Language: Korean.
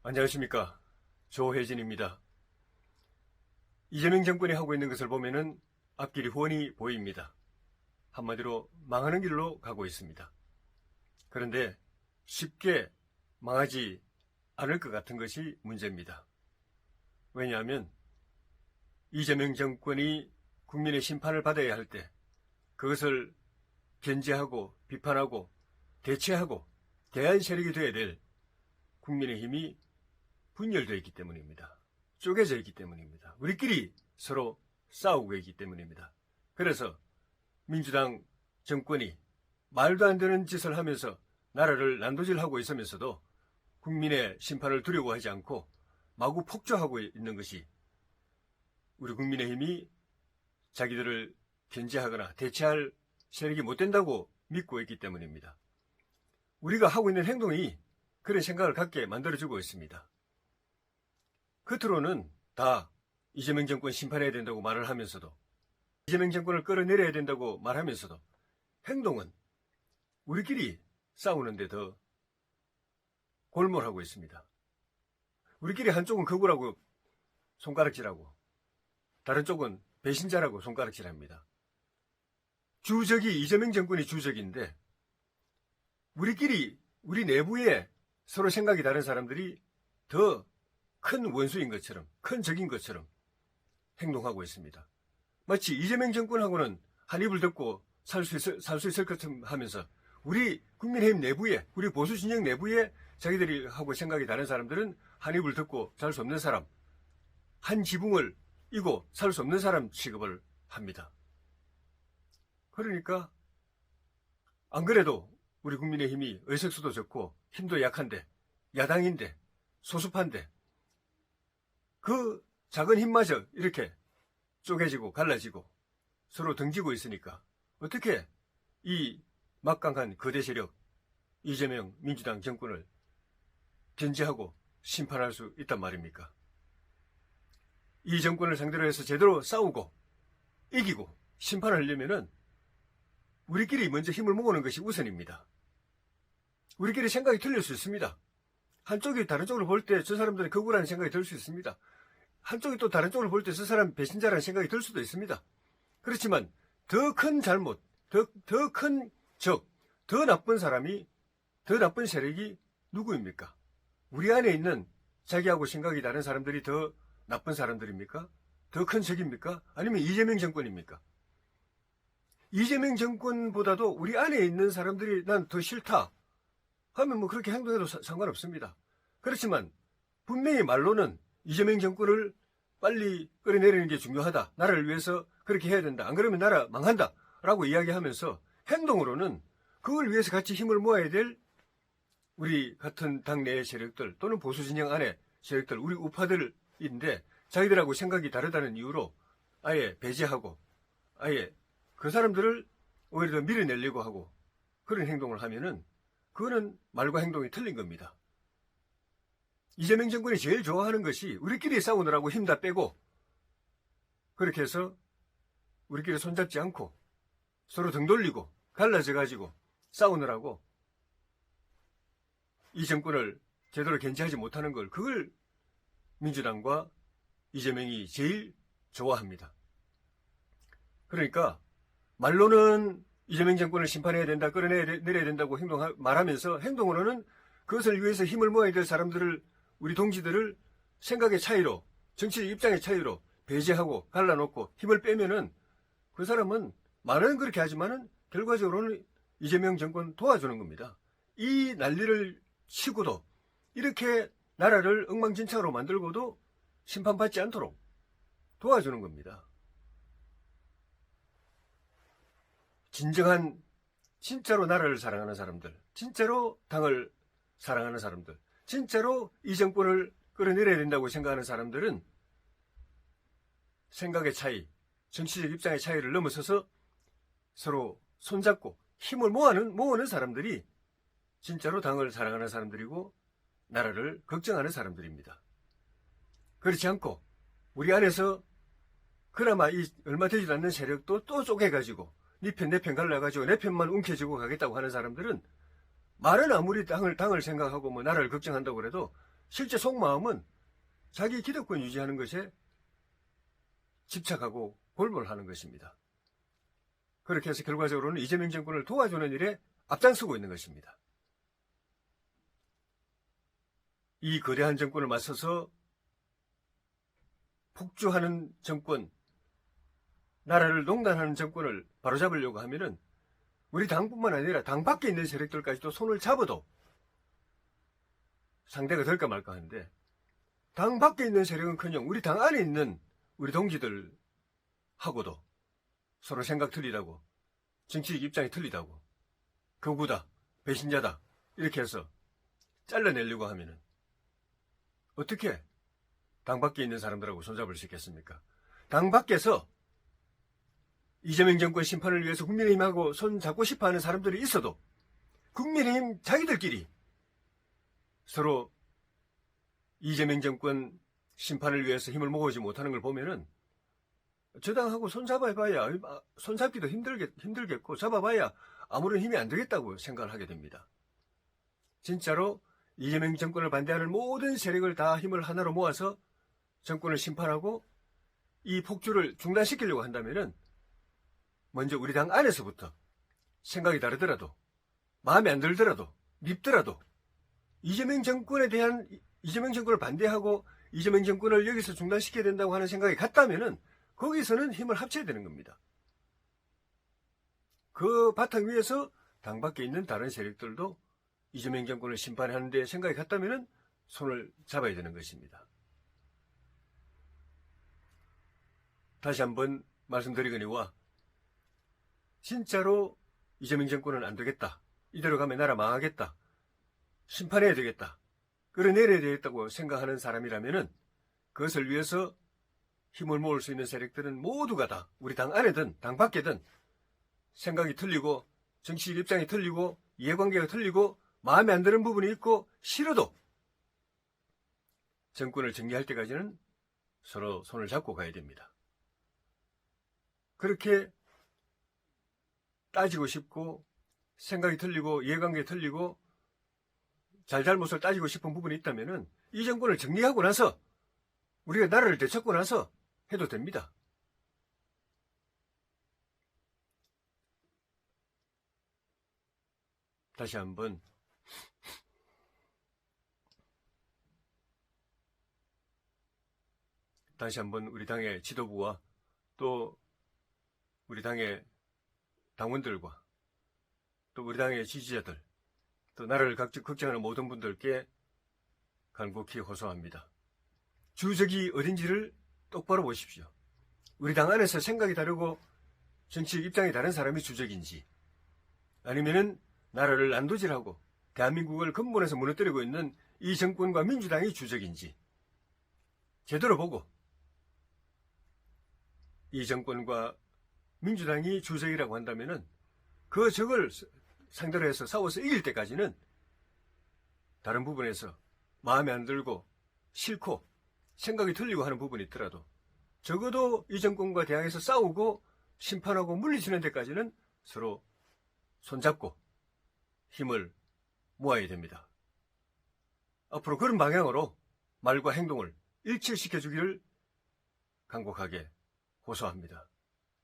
안녕하십니까. 조혜진입니다. 이재명 정권이 하고 있는 것을 보면은 앞길이 훤히 보입니다. 한마디로 망하는 길로 가고 있습니다. 그런데 쉽게 망하지 않을 것 같은 것이 문제입니다. 왜냐하면 이재명 정권이 국민의 심판을 받아야 할 때 그것을 견제하고 비판하고 대체하고 대안 세력이 되어야 될 국민의힘이 분열되어 있기 때문입니다. 쪼개져 있기 때문입니다. 우리끼리 서로 싸우고 있기 때문입니다. 그래서 민주당 정권이 말도 안 되는 짓을 하면서 나라를 난도질하고 있으면서도 국민의 심판을 두려워하지 않고 마구 폭주하고 있는 것이 우리 국민의힘이 자기들을 견제하거나 대체할 세력이 못 된다고 믿고 있기 때문입니다. 우리가 하고 있는 행동이 그런 생각을 갖게 만들어주고 있습니다. 겉으로는 다 이재명 정권 심판해야 된다고 말을 하면서도 이재명 정권을 끌어내려야 된다고 말하면서도 행동은 우리끼리 싸우는데 더 골몰하고 있습니다. 우리끼리 한쪽은 거구라고 손가락질하고 다른 쪽은 배신자라고 손가락질합니다. 주적이 이재명 정권이 주적인데 우리끼리 우리 내부에 서로 생각이 다른 사람들이 더 큰 원수인 것처럼 큰 적인 것처럼 행동하고 있습니다. 마치 이재명 정권하고는 한 입을 덮고 살 수 있을 것처럼 하면서 우리 국민의힘 내부에 우리 보수 진영 내부에 자기들이 하고 생각이 다른 사람들은 한 입을 덮고 살 수 없는 사람, 한 지붕을 이고 살 수 없는 사람 취급을 합니다. 그러니까 안 그래도 우리 국민의힘이 의석수도 적고 힘도 약한데 야당인데 소수파인데 그 작은 힘마저 이렇게 쪼개지고 갈라지고 서로 등지고 있으니까 어떻게 이 막강한 거대 세력 이재명 민주당 정권을 견제하고 심판할 수 있단 말입니까? 이 정권을 상대로 해서 제대로 싸우고 이기고 심판하려면은 우리끼리 먼저 힘을 모으는 것이 우선입니다. 우리끼리 생각이 틀릴 수 있습니다. 한쪽이 다른 쪽으로 볼 때 저 사람들이 거구라는 생각이 들 수 있습니다. 한쪽이 또 다른 쪽으로 볼 때 저 사람 배신자라는 생각이 들 수도 있습니다. 그렇지만 더 큰 잘못, 더 큰 적, 더 나쁜 사람이, 더 나쁜 세력이 누구입니까? 우리 안에 있는 자기하고 생각이 다른 사람들이 더 나쁜 사람들입니까? 더 큰 적입니까? 아니면 이재명 정권입니까? 이재명 정권보다도 우리 안에 있는 사람들이 난 더 싫다 하면 뭐 그렇게 행동해도 상관없습니다. 그렇지만 분명히 말로는 이재명 정권을 빨리 끌어내리는 게 중요하다. 나라를 위해서 그렇게 해야 된다. 안 그러면 나라 망한다. 라고 이야기하면서 행동으로는 그걸 위해서 같이 힘을 모아야 될 우리 같은 당내의 세력들 또는 보수진영 안의 세력들, 우리 우파들인데 자기들하고 생각이 다르다는 이유로 아예 배제하고 아예 그 사람들을 오히려 더 밀어내려고 하고 그런 행동을 하면은 그거는 말과 행동이 틀린 겁니다. 이재명 정권이 제일 좋아하는 것이 우리끼리 싸우느라고 힘 다 빼고 그렇게 해서 우리끼리 손잡지 않고 서로 등 돌리고 갈라져 가지고 싸우느라고 이 정권을 제대로 견제하지 못하는 걸 그걸 민주당과 이재명이 제일 좋아합니다. 그러니까 말로는 이재명 정권을 심판해야 된다, 끌어내려야 된다고 말하면서 행동으로는 그것을 위해서 힘을 모아야 될 사람들을 우리 동지들을 생각의 차이로 정치적 입장의 차이로 배제하고 갈라놓고 힘을 빼면은 그 사람은 말은 그렇게 하지만은 결과적으로는 이재명 정권 도와주는 겁니다. 이 난리를 치고도 이렇게 나라를 엉망진창으로 만들고도 심판받지 않도록 도와주는 겁니다. 진정한 진짜로 나라를 사랑하는 사람들, 진짜로 당을 사랑하는 사람들, 진짜로 이 정권을 끌어내려야 된다고 생각하는 사람들은 생각의 차이, 정치적 입장의 차이를 넘어서서 서로 손잡고 힘을 모으는 사람들이 진짜로 당을 사랑하는 사람들이고 나라를 걱정하는 사람들입니다. 그렇지 않고 우리 안에서 그나마 이 얼마 되지도 않는 세력도 또 쪼개가지고 네 편 내 편 갈라가지고 내 편만 움켜쥐고 가겠다고 하는 사람들은 말은 아무리 당을 생각하고 뭐 나라를 걱정한다고 그래도 실제 속마음은 자기 기득권 유지하는 것에 집착하고 골몰하는 것입니다. 그렇게 해서 결과적으로는 이재명 정권을 도와주는 일에 앞장서고 있는 것입니다. 이 거대한 정권을 맞서서 폭주하는 정권, 나라를 농단하는 정권을 바로잡으려고 하면은 우리 당뿐만 아니라 당 밖에 있는 세력들까지도 손을 잡아도 상대가 될까 말까 하는데, 당 밖에 있는 세력은커녕 우리 당 안에 있는 우리 동지들하고도 서로 생각 틀리다고, 정치적 입장이 틀리다고, 거구다, 배신자다 이렇게 해서 잘라내려고 하면은 어떻게 당 밖에 있는 사람들하고 손잡을 수 있겠습니까? 당 밖에서 이재명 정권 심판을 위해서 국민의힘하고 손잡고 싶어하는 사람들이 있어도 국민의힘 자기들끼리 서로 이재명 정권 심판을 위해서 힘을 모으지 못하는 걸 보면은 저 당하고 손잡아봐야 손잡기도 힘들겠고 잡아봐야 아무런 힘이 안 되겠다고 생각을 하게 됩니다. 진짜로 이재명 정권을 반대하는 모든 세력을 다 힘을 하나로 모아서 정권을 심판하고 이 폭주를 중단시키려고 한다면은 먼저 우리 당 안에서부터 생각이 다르더라도, 마음에 안 들더라도, 밉더라도 이재명 정권을 반대하고 이재명 정권을 여기서 중단시켜야 된다고 하는 생각이 같다면은 거기서는 힘을 합쳐야 되는 겁니다. 그 바탕 위에서 당 밖에 있는 다른 세력들도 이재명 정권을 심판하는 데 생각이 같다면은 손을 잡아야 되는 것입니다. 다시 한번 말씀드리거니와 진짜로 이재명 정권은 안 되겠다, 이대로 가면 나라 망하겠다, 심판해야 되겠다, 끌어내려야 되겠다고 생각하는 사람이라면은 그것을 위해서 힘을 모을 수 있는 세력들은 모두가 다 우리 당 안에든 당 밖에든 생각이 틀리고 정치적 입장이 틀리고 이해관계가 틀리고 마음에 안 드는 부분이 있고 싫어도 정권을 정리할 때까지는 서로 손을 잡고 가야 됩니다. 그렇게 따지고 싶고 생각이 틀리고 이해관계 틀리고 잘잘못을 따지고 싶은 부분이 있다면은 이 정권을 정리하고 나서 우리가 나라를 되찾고 나서 해도 됩니다. 다시 한번 우리 당의 지도부와 또 우리 당의 당원들과 또 우리 당의 지지자들, 또 나라를 걱정하는 모든 분들께 간곡히 호소합니다. 주적이 어딘지를 똑바로 보십시오. 우리 당 안에서 생각이 다르고 정치적 입장이 다른 사람이 주적인지, 아니면은 나라를 난도질하고 대한민국을 근본에서 무너뜨리고 있는 이 정권과 민주당이 주적인지 제대로 보고, 이 정권과 민주당이 주적이라고 한다면은 그 적을 상대로 해서 싸워서 이길 때까지는 다른 부분에서 마음에 안 들고 싫고 생각이 틀리고 하는 부분이 있더라도 적어도 이 정권과 대항해서 싸우고 심판하고 물리치는 데까지는 서로 손잡고 힘을 모아야 됩니다. 앞으로 그런 방향으로 말과 행동을 일치시켜 주기를 간곡하게 호소합니다.